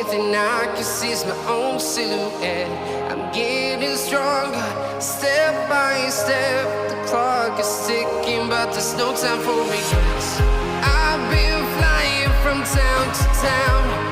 only thing I can see is my own silhouette. I'm getting stronger, step by step. The clock is ticking, but there's no time for regrets. I've been flying from town to town,